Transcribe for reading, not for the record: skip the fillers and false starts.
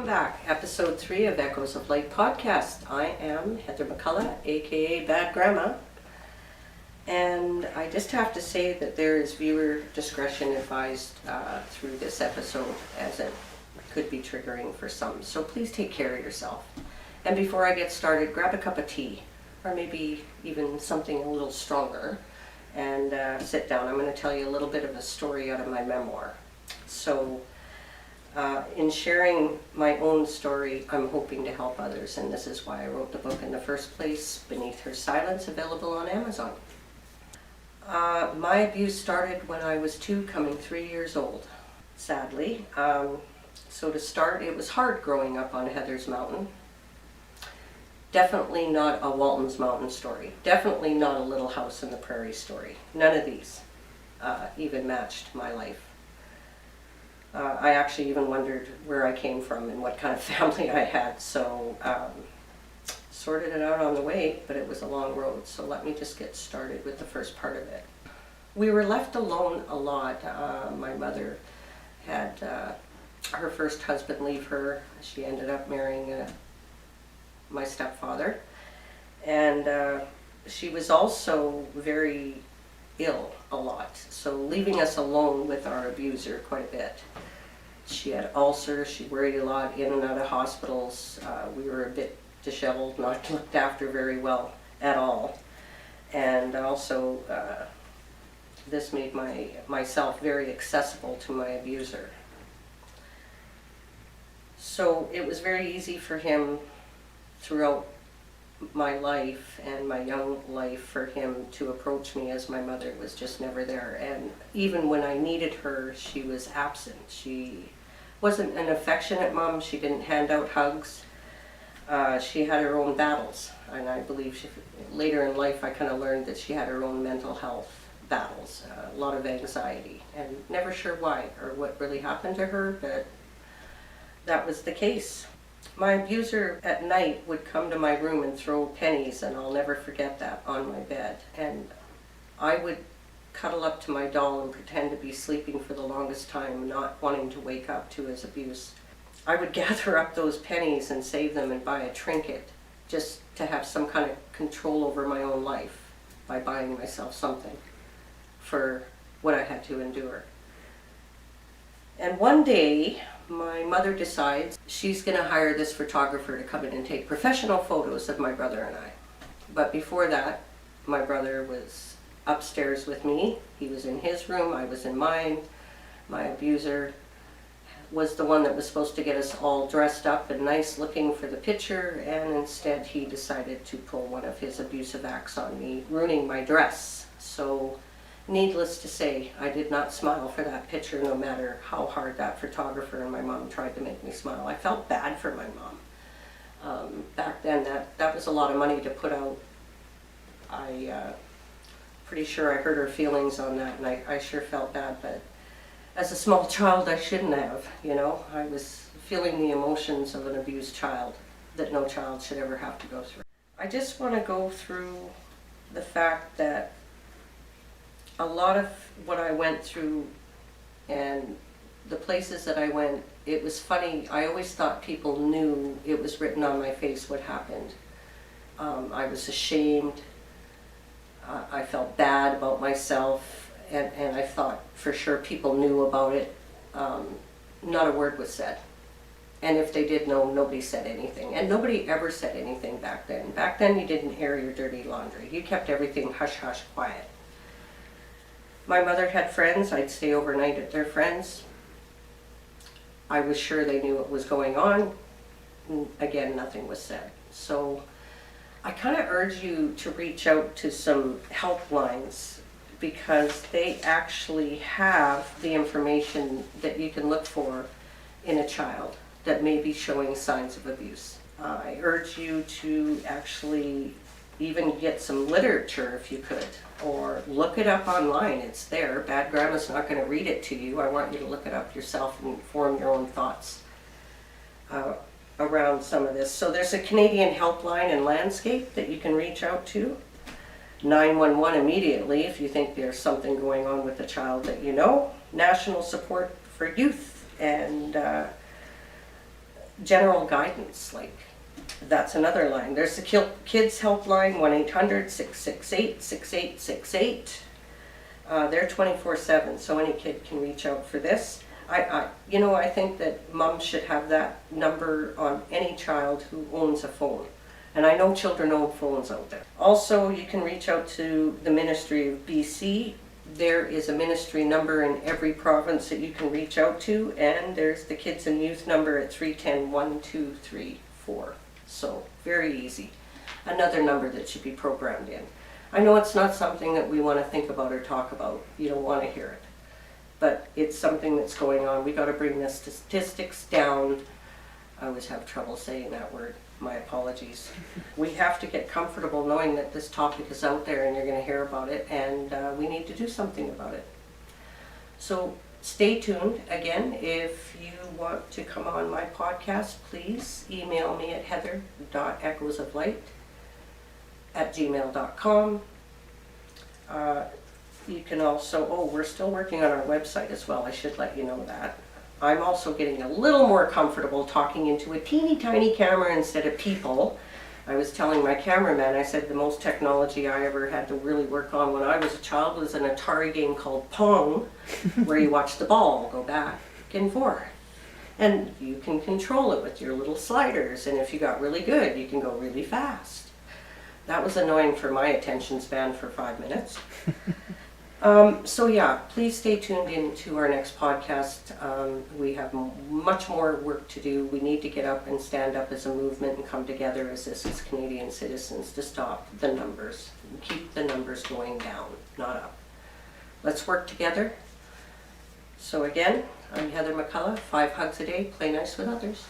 Welcome back. Episode 3 of Echoes of Light podcast. I am Heather McCullough, aka Bad Grandma. And I just have to say that there is viewer discretion advised through this episode, as it could be triggering for some. So please take care of yourself. And before I get started, grab a cup of tea, or maybe even something a little stronger, and sit down. I'm going to tell you a little bit of a story out of my memoir. So in sharing my own story, I'm hoping to help others, and this is why I wrote the book in the first place, Beneath Her Silence, available on Amazon. My abuse started when I was 2, coming 3 years old, sadly. So to start, it was hard growing up on Heather's Mountain. Definitely not a Walton's Mountain story. Definitely not a Little House in the Prairie story. None of these even matched my life. I actually even wondered where I came from and what kind of family I had, so sorted it out on the way, but it was a long road, so let me just get started with the first part of it. We were left alone a lot. My mother had her first husband leave her. She ended up marrying my stepfather, and she was also very ill a lot, so leaving us alone with our abuser quite a bit. She had ulcers, she worried a lot, in and out of hospitals. We were a bit disheveled, not looked after very well at all. And also, this made myself very accessible to my abuser. So it was very easy for him throughout my life and my young life for him to approach me, as my mother was just never there. And even when I needed her, she was absent. She wasn't an affectionate mom. She didn't hand out hugs. She had her own battles, and I believe later in life I kind of learned that she had her own mental health battles, a lot of anxiety, and never sure why or what really happened to her, but that was the case. My abuser at night would come to my room and throw pennies, and I'll never forget that, on my bed. And I would cuddle up to my doll and pretend to be sleeping for the longest time, not wanting to wake up to his abuse. I would gather up those pennies and save them and buy a trinket, just to have some kind of control over my own life by buying myself something for what I had to endure. And one day, my mother decides she's going to hire this photographer to come in and take professional photos of my brother and I. But before that, my brother was upstairs with me. He was in his room, I was in mine. My abuser was the one that was supposed to get us all dressed up and nice looking for the picture, and instead he decided to pull one of his abusive acts on me, ruining my dress. So needless to say, I did not smile for that picture, no matter how hard that photographer and my mom tried to make me smile. I felt bad for my mom. Back then, that was a lot of money to put out. Pretty sure I hurt her feelings on that, and I sure felt bad, but as a small child, I shouldn't have, you know. I was feeling the emotions of an abused child that no child should ever have to go through. I just want to go through the fact that a lot of what I went through and the places that I went, it was funny. I always thought people knew it was written on my face what happened. I was ashamed. I felt bad about myself, and I thought for sure people knew about it. Not a word was said. And if they did know, nobody said anything. And nobody ever said anything back then. Back then you didn't air your dirty laundry. You kept everything hush-hush quiet. My mother had friends. I'd stay overnight at their friends. I was sure they knew what was going on. Again, nothing was said. So I kind of urge you to reach out to some helplines, because they actually have the information that you can look for in a child that may be showing signs of abuse. I urge you to actually even get some literature if you could, or look it up online. It's there. Bad Grandma's not going to read it to you. I want you to look it up yourself and form your own thoughts around some of this. So there's a Canadian helpline and landscape that you can reach out to. 911 immediately if you think there's something going on with the child that you know. National Support for Youth, and general guidance, like that's another line. There's the Kids Helpline, 1-800-668-6868. They're 24/7, so any kid can reach out for this. I think that moms should have that number on any child who owns a phone. And I know children own phones out there. Also, you can reach out to the Ministry of BC. There is a ministry number in every province that you can reach out to, and there's the Kids and Youth number at 310-1234. So, very easy. Another number that should be programmed in. I know it's not something that we want to think about or talk about. You don't want to hear it. But it's something that's going on. We got to bring the statistics down. I always have trouble saying that word. My apologies. We have to get comfortable knowing that this topic is out there and you're going to hear about it, and we need to do something about it. So stay tuned. Again, if you want to come on my podcast, please email me at heather.echoesoflight@gmail.com. You can also, we're still working on our website as well. I should let you know that. I'm also getting a little more comfortable talking into a teeny tiny camera instead of people. I was telling my cameraman, I said the most technology I ever had to really work on when I was a child was an Atari game called Pong, where you watch the ball go back and forth. And you can control it with your little sliders, and if you got really good, you can go really fast. That was annoying for my attention span for 5 minutes. So yeah, please stay tuned into our next podcast. We have much more work to do. We need to get up and stand up as a movement and come together as Canadian citizens to stop the numbers and keep the numbers going down, not up. Let's work together. So again, I'm Heather McCullough. 5 hugs a day. Play nice with others.